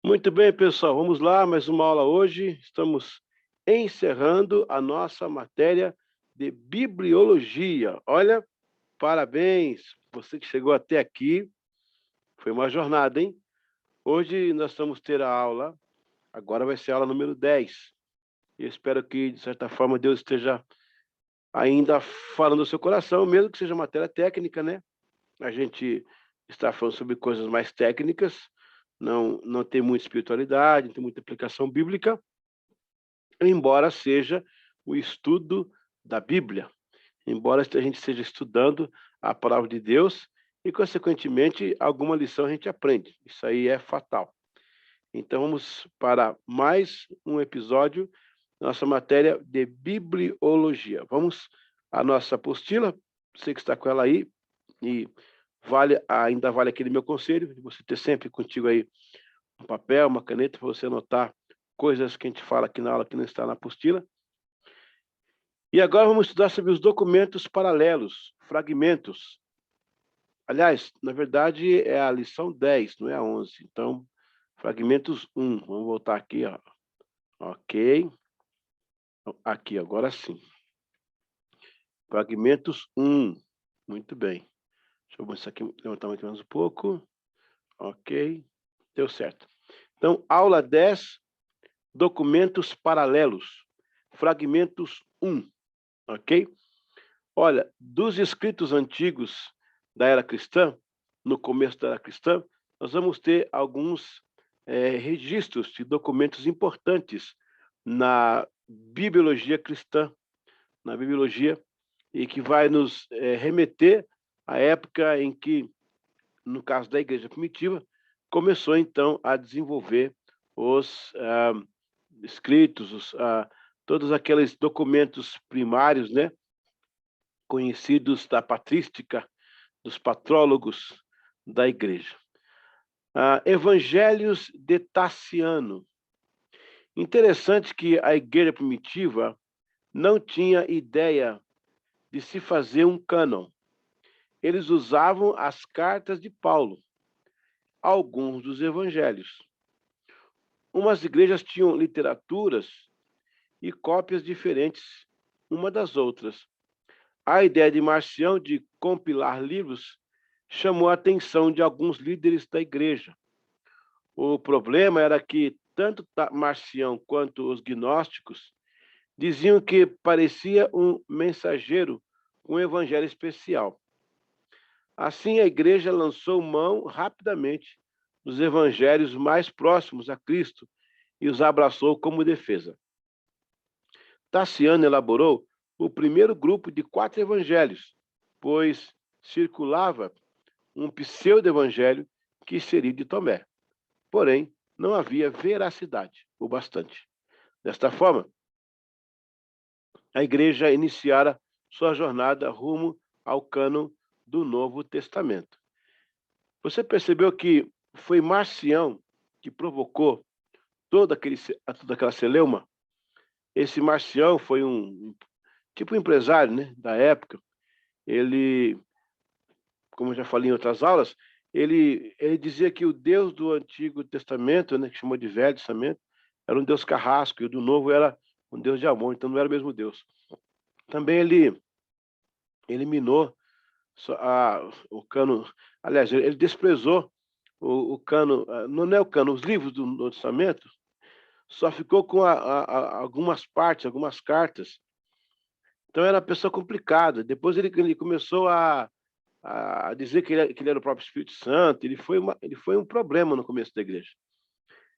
Muito bem, pessoal, vamos lá, mais uma aula hoje. Estamos encerrando a nossa matéria de bibliologia. Olha, parabéns, você que chegou até aqui. Foi uma jornada, hein? Hoje nós vamos ter a aula, agora vai ser a aula número 10. E eu espero que, de certa forma, Deus esteja ainda falando no seu coração, mesmo que seja matéria técnica, né? A gente está falando sobre coisas mais técnicas, não tem muita espiritualidade, não tem muita aplicação bíblica, embora seja o estudo da Bíblia, embora a gente esteja estudando a palavra de Deus e, consequentemente, alguma lição a gente aprende. Isso aí é fatal. Então, vamos para mais um episódio da nossa matéria de bibliologia. Vamos à nossa apostila, você que está com ela aí, e ainda vale aquele meu conselho, de você ter sempre contigo aí um papel, uma caneta, para você anotar coisas que a gente fala aqui na aula que não está na apostila. E agora vamos estudar sobre os documentos paralelos, fragmentos. Aliás, na verdade, é a lição 10, não é a 11. Então, fragmentos 1. Vamos voltar aqui, ó. Ok. Aqui, agora sim. Fragmentos 1. Muito bem. Deixa eu isso aqui, levantar mais um pouco. Ok. Deu certo. Então, aula 10, documentos paralelos. Fragmentos 1. Ok? Olha, dos escritos antigos da era cristã, no começo da era cristã, nós vamos ter alguns registros de documentos importantes na bibliologia cristã, na bibliologia, e que vai nos remeter à época em que, no caso da igreja primitiva, começou então a desenvolver os escritos, todos aqueles documentos primários, né, conhecidos da patrística, dos patrólogos da igreja. Evangelhos de Taciano. Interessante que a igreja primitiva não tinha ideia de se fazer um cânon. Eles usavam as cartas de Paulo, alguns dos evangelhos. Umas igrejas tinham literaturas e cópias diferentes uma das outras. A ideia de Marcião de compilar livros chamou a atenção de alguns líderes da igreja. O problema era que tanto Marcião quanto os gnósticos diziam que parecia um mensageiro com um evangelho especial. Assim, a igreja lançou mão rapidamente dos evangelhos mais próximos a Cristo e os abraçou como defesa. Taciano elaborou o primeiro grupo de 4 evangelhos, pois circulava um pseudo-evangelho que seria de Tomé. Porém, não havia veracidade o bastante. Desta forma, a igreja iniciara sua jornada rumo ao cânon do Novo Testamento. Você percebeu que foi Marcião que provocou toda aquela celeuma? Esse Marcião foi um tipo empresário, né, da época. Ele, como eu já falei em outras aulas, ele dizia que o Deus do Antigo Testamento, né, que chamou de Velho Testamento, era um Deus carrasco, e o do Novo era um Deus de amor, então não era o mesmo Deus. Também ele eliminou o cano, aliás, ele desprezou o cano, não é o cano, os livros do Novo Testamento, só ficou com algumas partes, algumas cartas. Então era uma pessoa complicada. Depois ele começou a dizer que ele era o próprio Espírito Santo. Ele foi um problema no começo da igreja.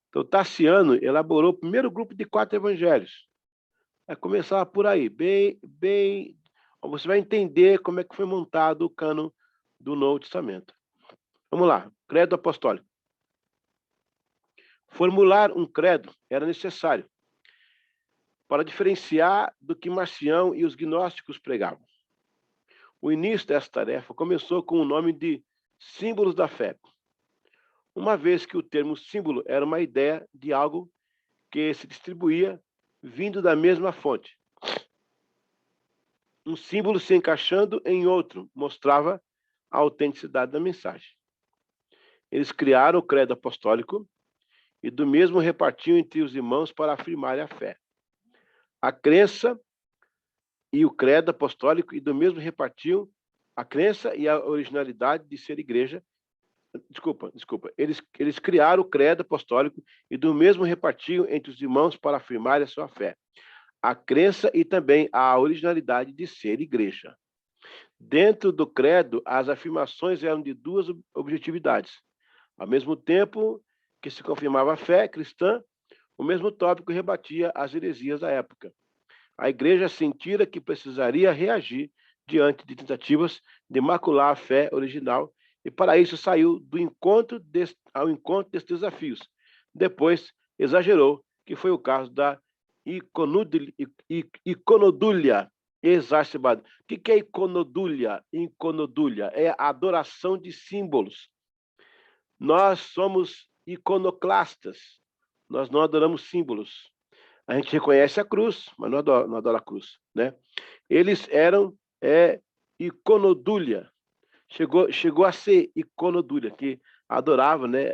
Então Taciano elaborou o primeiro grupo de 4 evangelhos. Vai começar por aí, bem. Você vai entender como é que foi montado o cânon do Novo Testamento. Vamos lá, credo apostólico. Formular um credo era necessário para diferenciar do que Marcião e os gnósticos pregavam. O início dessa tarefa começou com o nome de símbolos da fé, uma vez que o termo símbolo era uma ideia de algo que se distribuía vindo da mesma fonte. Um símbolo se encaixando em outro mostrava a autenticidade da mensagem. Eles criaram o credo apostólico e do mesmo repartiam entre os irmãos para afirmarem a fé. A crença e o credo apostólico, e do mesmo repartiam a crença e a originalidade de ser igreja. Desculpa. Eles criaram o credo apostólico e do mesmo repartiam entre os irmãos para afirmarem a sua fé. A crença e também a originalidade de ser igreja. Dentro do credo, as afirmações eram de duas objetividades. Ao mesmo tempo que se confirmava a fé cristã, o mesmo tópico rebatia as heresias da época. A igreja sentira que precisaria reagir diante de tentativas de macular a fé original e, para isso, saiu ao encontro desses desafios. Depois, exagerou, que foi o caso da iconodúlia exacerbada. O que é iconodúlia? Iconodúlia é a adoração de símbolos. Nós somos iconoclastas. Nós não adoramos símbolos. A gente reconhece a cruz, mas não adora a cruz, né? Eles eram iconodúlia. Chegou a ser iconodúlia, que adorava, né?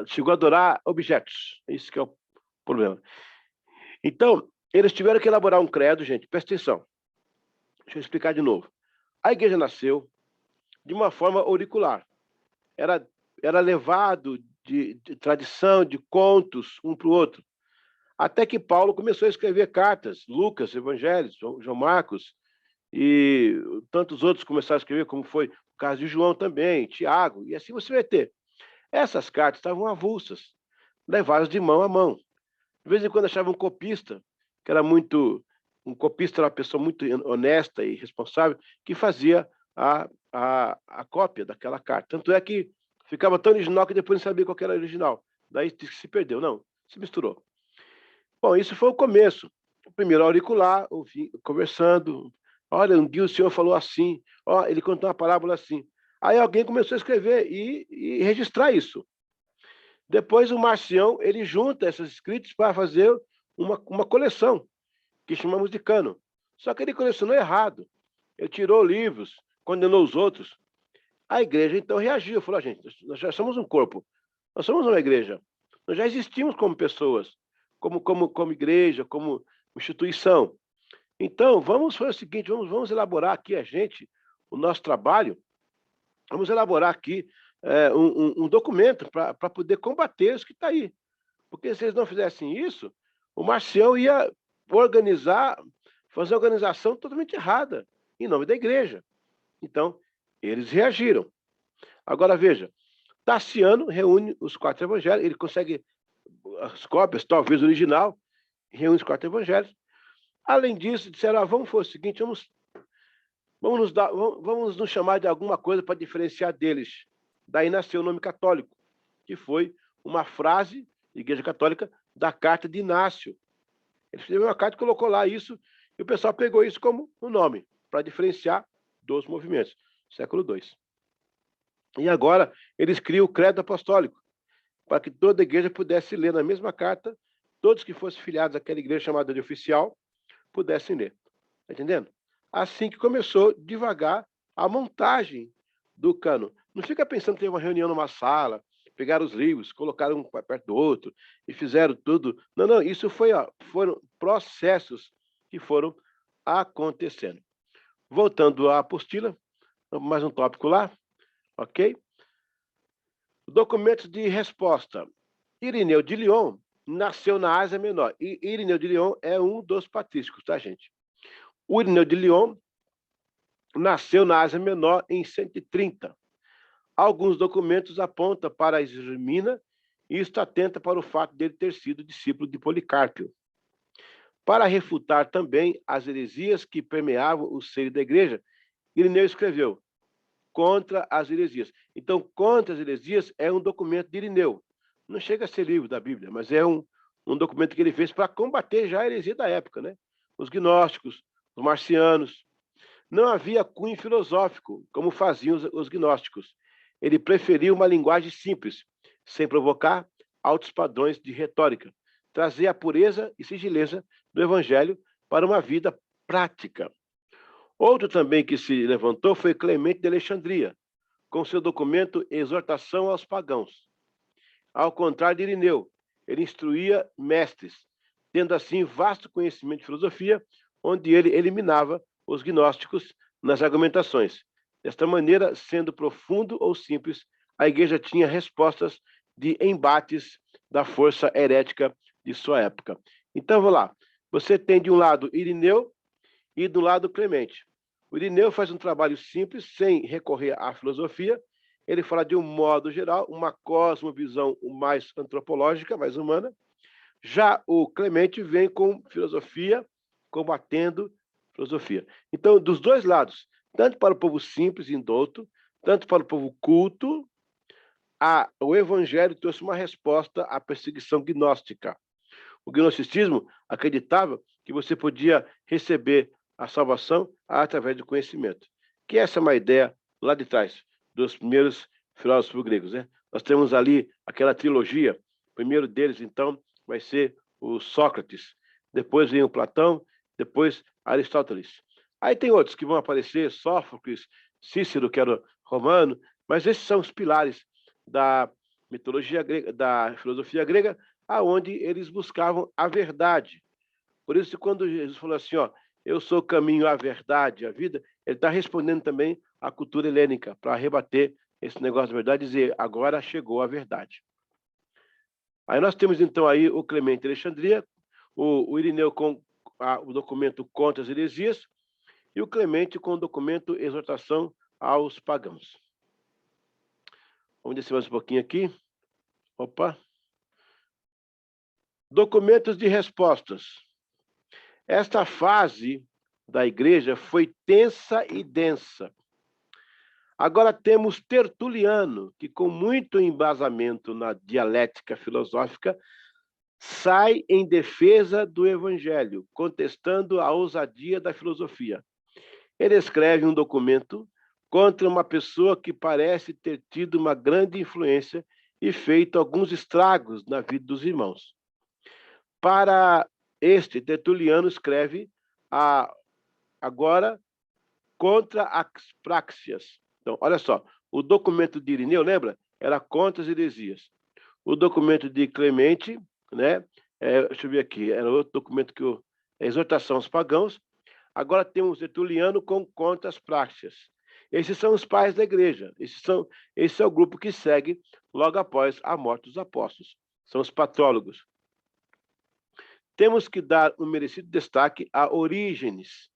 Chegou a adorar objetos. Isso que é o problema. Então, eles tiveram que elaborar um credo, gente. Presta atenção. Deixa eu explicar de novo. A igreja nasceu de uma forma auricular. Era levado de tradição, de contos, um para o outro. Até que Paulo começou a escrever cartas, Lucas, Evangelhos, João Marcos, e tantos outros começaram a escrever, como foi o caso de João também, Tiago, e assim você vai ter. Essas cartas estavam avulsas, levadas de mão a mão. De vez em quando achava um copista, que era muito... Um copista era uma pessoa muito honesta e responsável, que fazia a cópia daquela carta. Tanto é que ficava tão original que depois não sabia qual era a original. Daí se perdeu. Não, se misturou. Bom, isso foi o começo. O primeiro auricular, conversando. Olha, um dia o senhor falou assim. Ó, ele contou uma parábola assim. Aí alguém começou a escrever e registrar isso. Depois o Marcião, ele junta esses escritos para fazer uma coleção, que chamamos de cânon. Só que ele colecionou errado. Ele tirou livros, condenou os outros. A igreja, então, reagiu. Falou, gente, nós já somos um corpo. Nós somos uma igreja. Nós já existimos como pessoas, como igreja, como instituição. Então, vamos fazer o seguinte, vamos elaborar aqui o nosso trabalho, vamos elaborar aqui um documento para poder combater os que estão aí. Porque se eles não fizessem isso, o Marcião ia fazer uma organização totalmente errada, em nome da igreja. Então, eles reagiram. Agora, veja, Taciano reúne os 4 evangelhos, ele consegue as cópias, talvez o original, reúne os 4 evangelhos. Além disso, disseram, vamos fazer o seguinte, vamos nos chamar de alguma coisa para diferenciar deles. Daí nasceu o nome católico, que foi uma frase, Igreja Católica, da carta de Inácio. Ele escreveu uma carta e colocou lá isso, e o pessoal pegou isso como um nome, para diferenciar dos movimentos, século II. E agora, eles criam o credo apostólico, para que toda a igreja pudesse ler na mesma carta, todos que fossem filiados àquela igreja chamada de oficial, pudessem ler. Está entendendo? Assim que começou, devagar, a montagem do cânon. Não fica pensando que teve uma reunião numa sala, pegaram os livros, colocaram um perto do outro e fizeram tudo. Não, isso foram processos que foram acontecendo. Voltando à apostila, mais um tópico lá, ok? Documentos de resposta. Irineu de Lyon nasceu na Ásia Menor. E Irineu de Lyon é um dos patrísticos, tá, gente? O Irineu de Lyon nasceu na Ásia Menor em 130. Alguns documentos apontam para a Esmirna e isto atenta para o fato dele ter sido discípulo de Policarpo. Para refutar também as heresias que permeavam o seio da igreja, Irineu escreveu Contra as heresias. Então, Contra as heresias é um documento de Irineu. Não chega a ser livro da Bíblia, mas é um documento que ele fez para combater já a heresia da época, né? Os gnósticos, os marcianos. Não havia cunho filosófico, como faziam os gnósticos. Ele preferiu uma linguagem simples, sem provocar altos padrões de retórica. Trazer a pureza e sigileza do evangelho para uma vida prática. Outro também que se levantou foi Clemente de Alexandria, com seu documento Exortação aos Pagãos. Ao contrário de Irineu, ele instruía mestres, tendo assim vasto conhecimento de filosofia, onde ele eliminava os gnósticos nas argumentações. Desta maneira, sendo profundo ou simples, a igreja tinha respostas de embates da força herética de sua época. Então, vou lá. Você tem de um lado Irineu e do lado Clemente. O Irineu faz um trabalho simples, sem recorrer à filosofia. Ele fala de um modo geral, uma cosmovisão mais antropológica, mais humana. Já o Clemente vem com filosofia, combatendo filosofia. Então, dos dois lados, tanto para o povo simples e indouto, tanto para o povo culto, o evangelho trouxe uma resposta à perseguição gnóstica. O gnosticismo acreditava que você podia receber a salvação através do conhecimento. Que essa é uma ideia lá de trás, dos primeiros filósofos gregos, né? Nós temos ali aquela trilogia. O primeiro deles, então, vai ser o Sócrates. Depois vem o Platão, depois Aristóteles. Aí tem outros que vão aparecer, Sófocles, Cícero, que era romano, mas esses são os pilares da mitologia grega, da filosofia grega, aonde eles buscavam a verdade. Por isso, quando Jesus falou assim, ó, eu sou o caminho, a verdade, a vida, ele está respondendo também à cultura helênica, para rebater esse negócio da verdade e dizer, agora chegou a verdade. Aí nós temos, então, aí o Clemente de Alexandria, o Irineu com o documento Contra as Heresias, e o Clemente com o documento Exortação aos Pagãos. Vamos descer mais um pouquinho aqui. Opa. Documentos de respostas. Esta fase da igreja foi tensa e densa. Agora temos Tertuliano, que com muito embasamento na dialética filosófica, sai em defesa do evangelho, contestando a ousadia da filosofia. Ele escreve um documento contra uma pessoa que parece ter tido uma grande influência e feito alguns estragos na vida dos irmãos. Para este, Tertuliano escreve agora contra as praxias. Então, olha só, o documento de Irineu, lembra? Era contra as heresias. O documento de Clemente, né? Deixa eu ver aqui, era outro documento que é exortação aos pagãos. Agora temos Tertuliano com contra as praxes. Esses são os pais da igreja. Esse é o grupo que segue logo após a morte dos apóstolos. São os patrólogos. Temos que dar um merecido destaque a Orígenes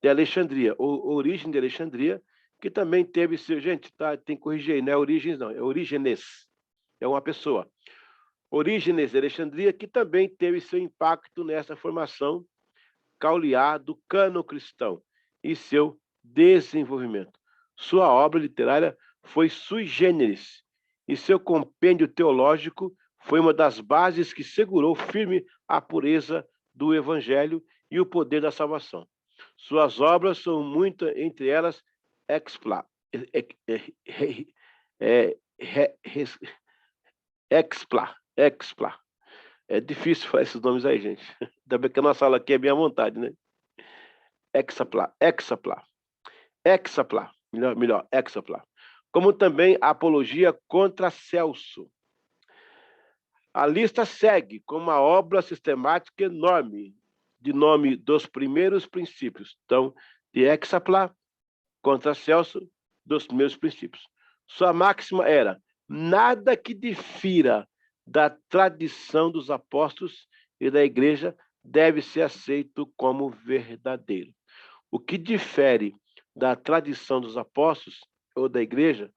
de Alexandria, ou Origem de Alexandria, que também teve seu... Gente, tá, tem que corrigir aí, não é Orígenes, não, é Orígenes. É uma pessoa. Orígenes de Alexandria, que também teve seu impacto nessa formação cauliar do cano cristão e seu desenvolvimento. Sua obra literária foi sui generis, e seu compêndio teológico foi uma das bases que segurou firme a pureza do evangelho e o poder da salvação. Suas obras são muitas, entre elas, Expla. É difícil falar esses nomes aí, gente. Ainda bem que a nossa aula aqui é bem à vontade, né? Exapla. Melhor, Exapla. Como também a apologia contra Celso. A lista segue com uma obra sistemática enorme, de nome dos primeiros princípios. Então, de Exapla contra Celso, dos primeiros princípios. Sua máxima era: nada que difira da tradição dos apóstolos e da igreja deve ser aceito como verdadeiro. O que difere da tradição dos apóstolos ou da igreja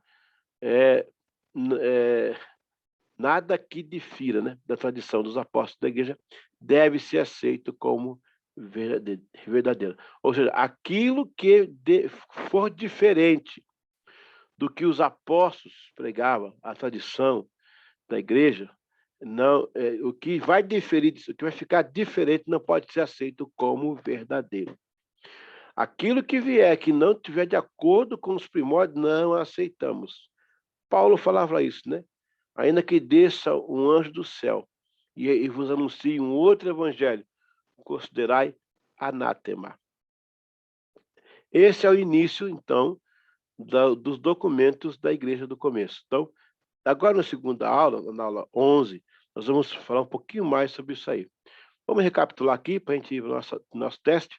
nada que difira, né, da tradição dos apóstolos da igreja deve ser aceito como verdadeiro. Ou seja, aquilo que for diferente do que os apóstolos pregavam, a tradição da igreja, não, o que vai diferir disso, o que vai ficar diferente não pode ser aceito como verdadeiro. Aquilo que vier, que não estiver de acordo com os primórdios, não aceitamos. Paulo falava isso, né? Ainda que desça um anjo do céu e vos anuncie um outro evangelho, considerai anátema. Esse é o início, então, dos documentos da igreja do começo. Então, agora na segunda aula, na aula 11, Nós vamos falar um pouquinho mais sobre isso aí. Vamos recapitular aqui para a gente ir para o nosso teste.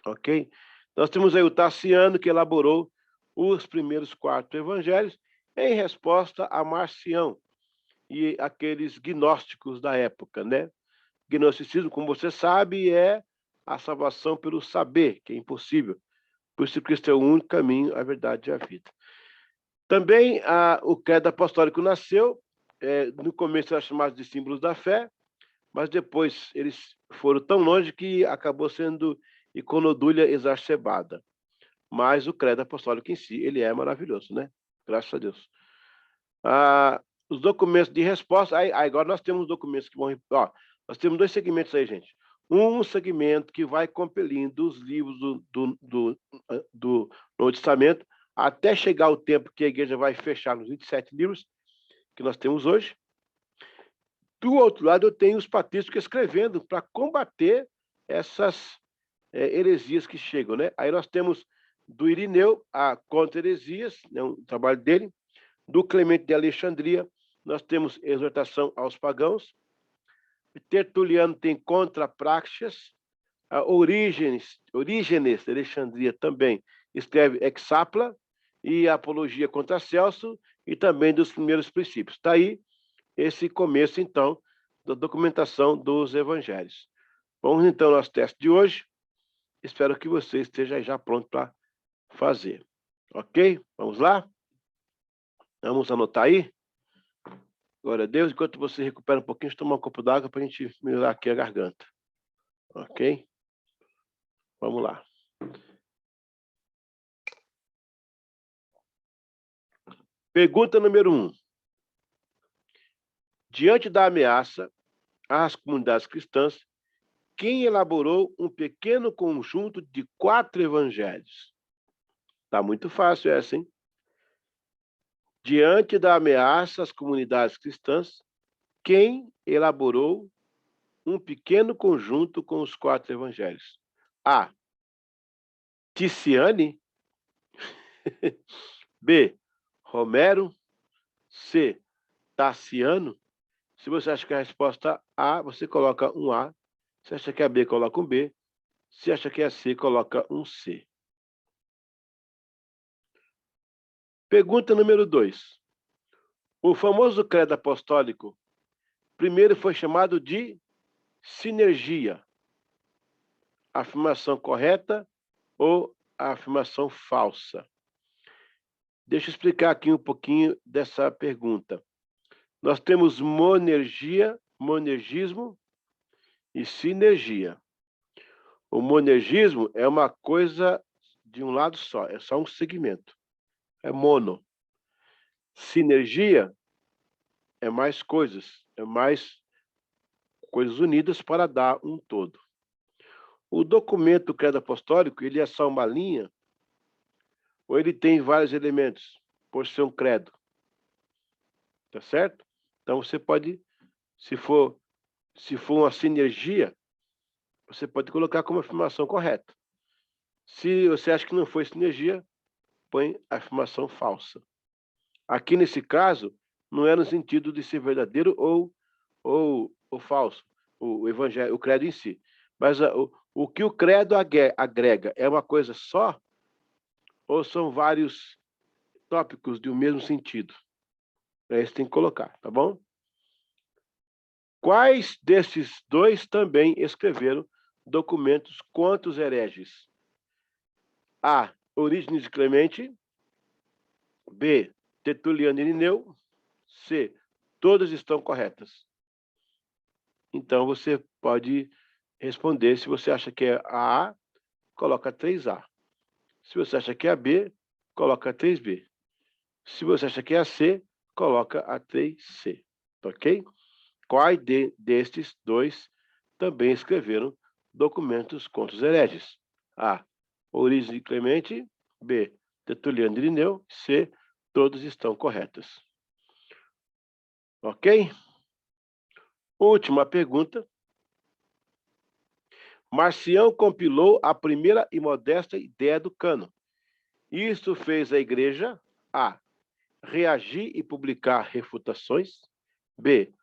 Ok? Nós temos aí o Tassiano, que elaborou os primeiros 4 evangelhos em resposta a Marcião e aqueles gnósticos da época, né? Gnosticismo, como você sabe, é a salvação pelo saber, que é impossível. Por isso Cristo é o único caminho, a verdade e a vida. Também o credo apostólico nasceu, no começo era chamado de símbolos da fé, mas depois eles foram tão longe que acabou sendo iconodúlia exacerbada. Mas o credo apostólico em si, ele é maravilhoso, né? Graças a Deus. Os documentos de resposta, aí agora nós temos documentos que vão... Ó, nós temos 2 segmentos aí, gente. Um segmento que vai compelindo os livros do Novo Testamento até chegar o tempo que a igreja vai fechar nos 27 livros que nós temos hoje. Do outro lado, eu tenho os patrísticos escrevendo para combater essas heresias que chegam, né? Aí nós temos do Irineu a contra-heresias, né, um trabalho dele. Do Clemente de Alexandria, nós temos exortação aos pagãos. Tertuliano tem contra Praxeas. Orígenes de Alexandria também escreve Hexapla e Apologia contra Celso e também dos primeiros princípios. Está aí esse começo, então, da documentação dos evangelhos. Vamos, então, ao nosso teste de hoje. Espero que você esteja já pronto para fazer. Ok? Vamos lá? Vamos anotar aí? Glória a Deus. Enquanto você recupera um pouquinho, deixa eu tomar um copo d'água para a gente melhorar aqui a garganta. Ok? Vamos lá. Pergunta número 1. Diante da ameaça às comunidades cristãs, quem elaborou um pequeno conjunto de 4 evangelhos? Tá muito fácil essa, hein? Diante da ameaça às comunidades cristãs, quem elaborou um pequeno conjunto com os 4 evangelhos? A. Ticiane. B. Romero. C. Tassiano. Se você acha que a resposta A, você coloca um A. Se acha que é B, coloca um B. Se acha que é C, coloca um C. Pergunta número 2. O famoso credo apostólico primeiro foi chamado de sinergia. Afirmação correta ou afirmação falsa? Deixa eu explicar aqui um pouquinho dessa pergunta. Nós temos monergia, monergismo e sinergia. O monergismo é uma coisa de um lado só, é só um segmento. É mono. Sinergia é mais coisas unidas para dar um todo. O documento do credo apostólico, ele é só uma linha ou ele tem vários elementos, por ser um credo? Tá certo? Então você pode, se for uma sinergia, você pode colocar como afirmação correta. Se você acha que não foi sinergia, põe a afirmação falsa. Aqui nesse caso, não é no sentido de ser verdadeiro ou falso, o evangelho, o credo em si. Mas o que o credo agrega é uma coisa só ou são vários tópicos de um mesmo sentido? É isso que tem que colocar, tá bom? Quais desses 2 também escreveram documentos contra os hereges? A. Orígenes de Clemente. B. Tertuliano e Irineu. C. Todas estão corretas. Então, você pode responder. Se você acha que é a A, coloca 3A. Se você acha que é a B, coloca 3B. Se você acha que é a C, coloca a 3C. Ok? Quais destes 2 também escreveram documentos contra os hereges? A. Orígenes de Clemente. B. Tertuliano e Irineu. C. Todas estão corretas. Ok? Última pergunta. Marcião compilou a primeira e modesta ideia do cânon. Isso fez a igreja A. Reagir e publicar refutações. B.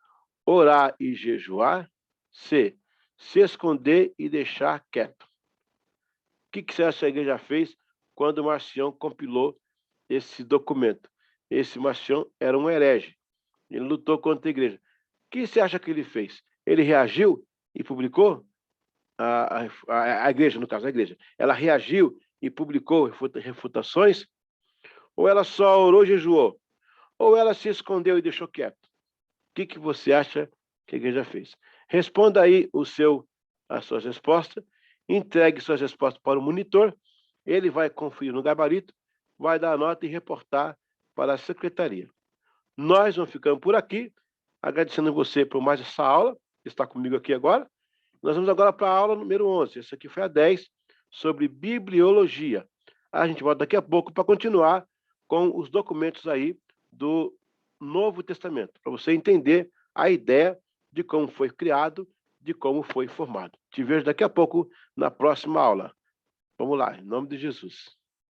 orar e jejuar. C, se esconder e deixar quieto. O que você acha que a igreja fez quando o Marcião compilou esse documento? Esse Marcião era um herege. Ele lutou contra a igreja. O que você acha que ele fez? Ele reagiu e publicou? A igreja, no caso, a igreja. Ela reagiu e publicou refutações? Ou ela só orou e jejuou? Ou ela se escondeu e deixou quieto? O que você acha que a igreja fez? Responda aí as suas respostas, entregue suas respostas para o monitor, ele vai conferir no gabarito, vai dar a nota e reportar para a secretaria. Nós vamos ficando por aqui, agradecendo você por mais essa aula, que está comigo aqui agora. Nós vamos agora para a aula número 11. Essa aqui foi a 10, sobre bibliologia. A gente volta daqui a pouco para continuar com os documentos aí do Novo Testamento, para você entender a ideia de como foi criado, de como foi formado. Te vejo daqui a pouco na próxima aula. Vamos lá, em nome de Jesus.